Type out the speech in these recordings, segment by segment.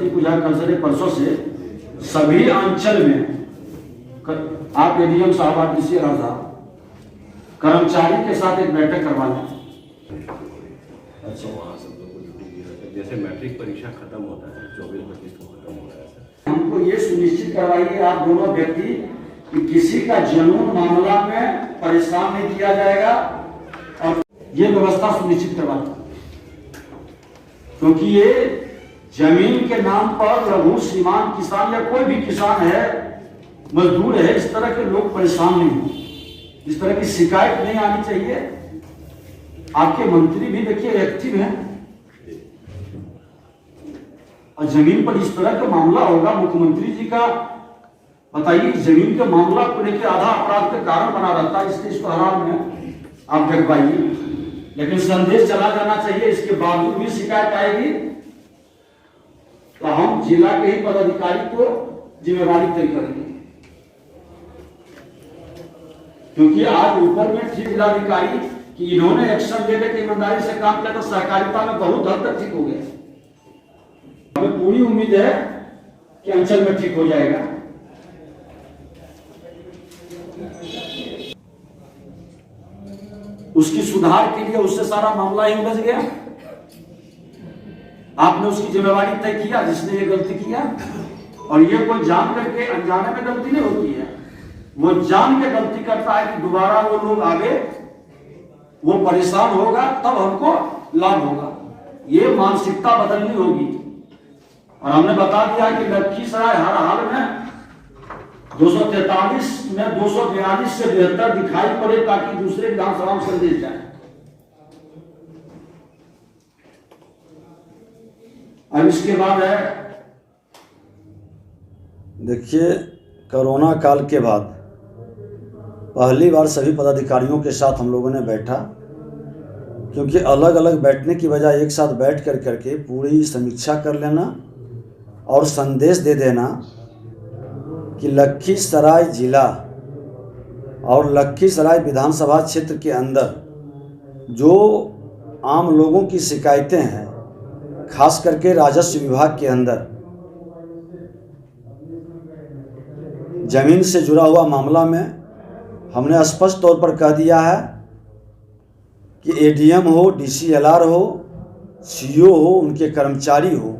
सरस्वती पूजा कल से परसों से सभी अंचल में आप एडीएम साहब, आरडीसी साहब, कर्मचारी के साथ एक बैठक करवा लें। अच्छा, वहाँ सब लोगों को ड्यूटी दी जाती है। जैसे मैट्रिक परीक्षा खत्म होता है 24-25 को खत्म हो रहा है सर, हमको ये सुनिश्चित करवाइए आप दोनों व्यक्ति कि किसी का जनून मामला में परेशान नहीं किया जाएगा और ये व्यवस्था सुनिश्चित करवाइए, क्योंकि ये जमीन के नाम पर लघु सीमांत किसान या कोई भी किसान है, मजदूर है, इस तरह के लोग परेशान नहीं हो, इस तरह की शिकायत नहीं आनी चाहिए। आपके मंत्री भी देखिए एक्टिव हैं और जमीन पर इस तरह का मामला होगा, मुख्यमंत्री जी का बताइए, जमीन के मामला को लेकर आधा अपराध का कारण बना रहता है, इसके इस हाल में आप देख पाइए, लेकिन संदेश चला जाना चाहिए, इसके बावजूद भी शिकायत आएगी तो हम जिला के ही पदाधिकारी को जिम्मेवारी तय करेंगे, क्योंकि आज ऊपर में ठीक जिलाधिकारी कि इन्होंने एक्शन लेने की ईमानदारी से काम किया तो सहकारिता में बहुत हद तक ठीक हो गया। हमें पूरी उम्मीद है कि अंचल में ठीक हो जाएगा। उसकी सुधार के लिए उससे सारा मामला ही उलझ गया। आपने उसकी जिम्मेवारी तय किया जिसने ये गलती किया, और ये कोई जान करके अनजाने में गलती नहीं होती है, वो जान के गलती करता है कि दोबारा वो लोग आगे, वो परेशान होगा तब हमको लाभ होगा। ये मानसिकता बदलनी होगी और हमने बता दिया कि लखीसराय हर हाल में 243 में 242 से 72 दिखाई पड़े ताकि दूसरे विधानसभा में संदेश जाए। अब इसके बाद है, देखिए, कोरोना काल के बाद पहली बार सभी पदाधिकारियों के साथ हम लोगों ने बैठा, क्योंकि अलग अलग बैठने की बजाय एक साथ बैठ करके पूरी समीक्षा कर लेना और संदेश दे देना कि लखीसराय जिला और लखीसराय विधानसभा क्षेत्र के अंदर जो आम लोगों की शिकायतें हैं, खास करके राजस्व विभाग के अंदर जमीन से जुड़ा हुआ मामला में हमने स्पष्ट तौर पर कह दिया है कि एडीएम हो, डीसीएलआर हो, सीओ हो, उनके कर्मचारी हो,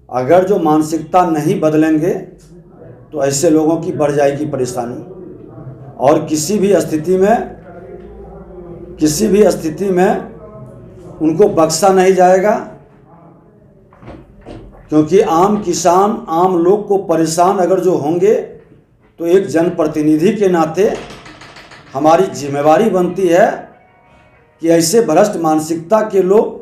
अगर जो मानसिकता नहीं बदलेंगे तो ऐसे लोगों की बढ़ जाएगी परेशानी और किसी भी स्थिति में उनको बख्शा नहीं जाएगा, क्योंकि आम किसान, आम लोग को परेशान अगर जो होंगे तो एक जनप्रतिनिधि के नाते हमारी जिम्मेवारी बनती है कि ऐसे भ्रष्ट मानसिकता के लोग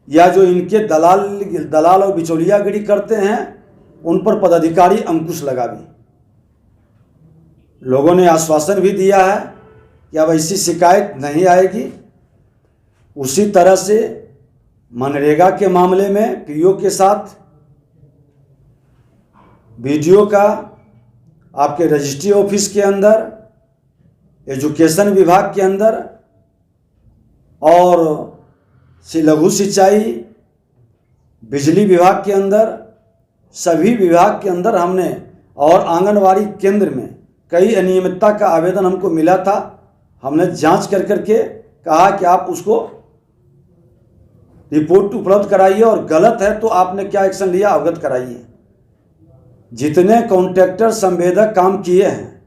या जो इनके दलाल और बिचौलियागिरी करते हैं उन पर पदाधिकारी अंकुश लगावे। लोगों ने आश्वासन भी दिया है कि अब ऐसी शिकायत नहीं आएगी। उसी तरह से मनरेगा के मामले में पीओ के साथ वीडियो का आपके रजिस्ट्री ऑफिस के अंदर, एजुकेशन विभाग के अंदर और लघु सिंचाई, बिजली विभाग के अंदर, सभी विभाग के अंदर हमने, और आंगनवाड़ी केंद्र में कई अनियमितता का आवेदन हमको मिला था। हमने जांच करके कहा कि आप उसको रिपोर्ट उपलब्ध कराइए और गलत है तो आपने क्या एक्शन लिया अवगत कराइए। जितने कॉन्ट्रैक्टर संवेदक काम किए हैं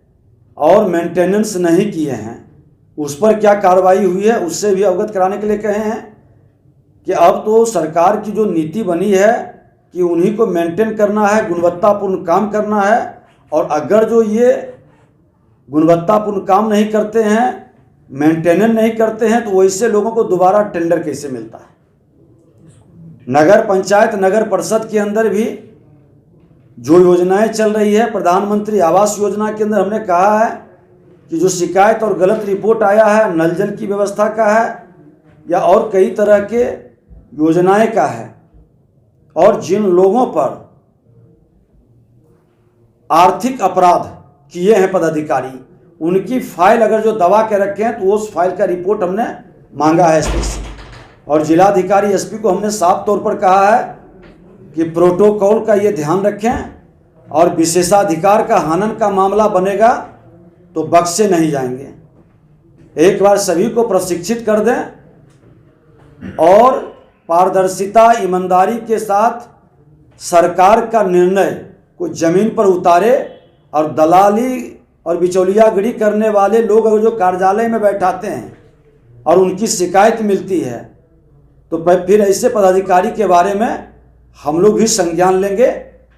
और मेंटेनेंस नहीं किए हैं उस पर क्या कार्रवाई हुई है उससे भी अवगत कराने के लिए कहे हैं कि अब तो सरकार की जो नीति बनी है कि उन्हीं को मेंटेन करना है, गुणवत्तापूर्ण काम करना है, और अगर जो ये गुणवत्तापूर्ण काम नहीं करते हैं, मेंटेनेंस नहीं करते हैं, तो वैसे लोगों को दोबारा टेंडर कैसे मिलता है। नगर पंचायत, नगर परिषद के अंदर भी जो योजनाएं चल रही है, प्रधानमंत्री आवास योजना के अंदर हमने कहा है कि जो शिकायत और गलत रिपोर्ट आया है, नल जल की व्यवस्था का है या और कई तरह के योजनाएं का है, और जिन लोगों पर आर्थिक अपराध किए हैं पदाधिकारी, उनकी फाइल अगर जो दबा के रखे हैं तो उस फाइल का रिपोर्ट हमने मांगा है एसपी से, और जिलाधिकारी एसपी को हमने साफ तौर पर कहा है कि प्रोटोकॉल का ये ध्यान रखें और विशेषाधिकार का हनन का मामला बनेगा तो बख्शे नहीं जाएंगे। एक बार सभी को प्रशिक्षित कर दें और पारदर्शिता ईमानदारी के साथ सरकार का निर्णय को जमीन पर उतारे और दलाली और बिचौलियागिरी करने वाले लोग अगर जो कार्यालय में बैठाते हैं और उनकी शिकायत मिलती है तो फिर ऐसे पदाधिकारी के बारे में हम लोग भी संज्ञान लेंगे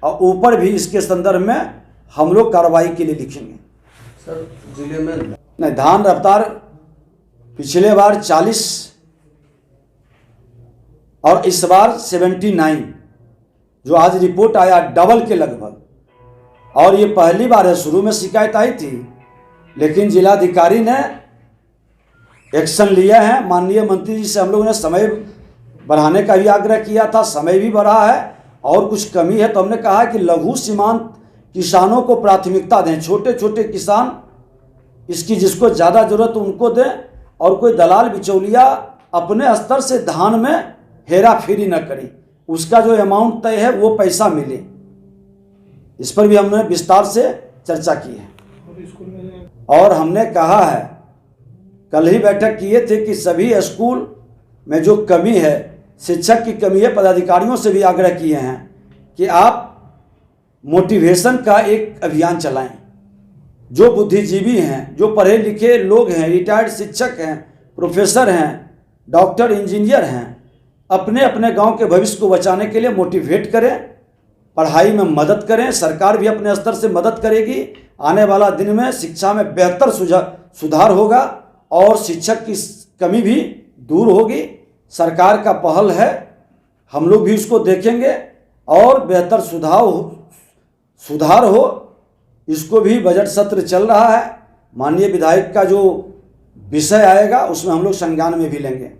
और ऊपर भी इसके संदर्भ में हम लोग कार्रवाई के लिए लिखेंगे। सर जिले में नहीं, धान रफ्तार पिछले बार 40 और इस बार 79 जो आज रिपोर्ट आया डबल के लगभग। और ये पहली बार है, शुरू में शिकायत आई थी लेकिन जिलाधिकारी ने एक्शन लिया है। माननीय मंत्री जी से हम लोगों ने समय बढ़ाने का भी आग्रह किया था, समय भी बढ़ा है और कुछ कमी है तो हमने कहा कि लघु सीमांत किसानों को प्राथमिकता दें, छोटे छोटे किसान इसकी जिसको ज़्यादा ज़रूरत उनको दें और कोई दलाल बिचौलिया अपने स्तर से धान में हेरा फेरी न करें, उसका जो अमाउंट तय है वो पैसा मिले। इस पर भी हमने विस्तार से चर्चा की है और हमने कहा है, कल ही बैठक किए थे कि सभी स्कूल में जो कमी है, शिक्षक की कमी है, पदाधिकारियों से भी आग्रह किए हैं कि आप मोटिवेशन का एक अभियान चलाएं। जो बुद्धिजीवी हैं, जो पढ़े लिखे लोग हैं, रिटायर्ड शिक्षक हैं, प्रोफेसर हैं, डॉक्टर, इंजीनियर हैं, अपने अपने गांव के भविष्य को बचाने के लिए मोटिवेट करें, पढ़ाई में मदद करें। सरकार भी अपने स्तर से मदद करेगी। आने वाला दिन में शिक्षा में बेहतर सुधार होगा और शिक्षक की कमी भी दूर होगी। सरकार का पहल है, हम लोग भी उसको देखेंगे और बेहतर सुधार हो। इसको भी बजट सत्र चल रहा है, माननीय विधायक का जो विषय आएगा उसमें हम लोग संज्ञान में भी लेंगे।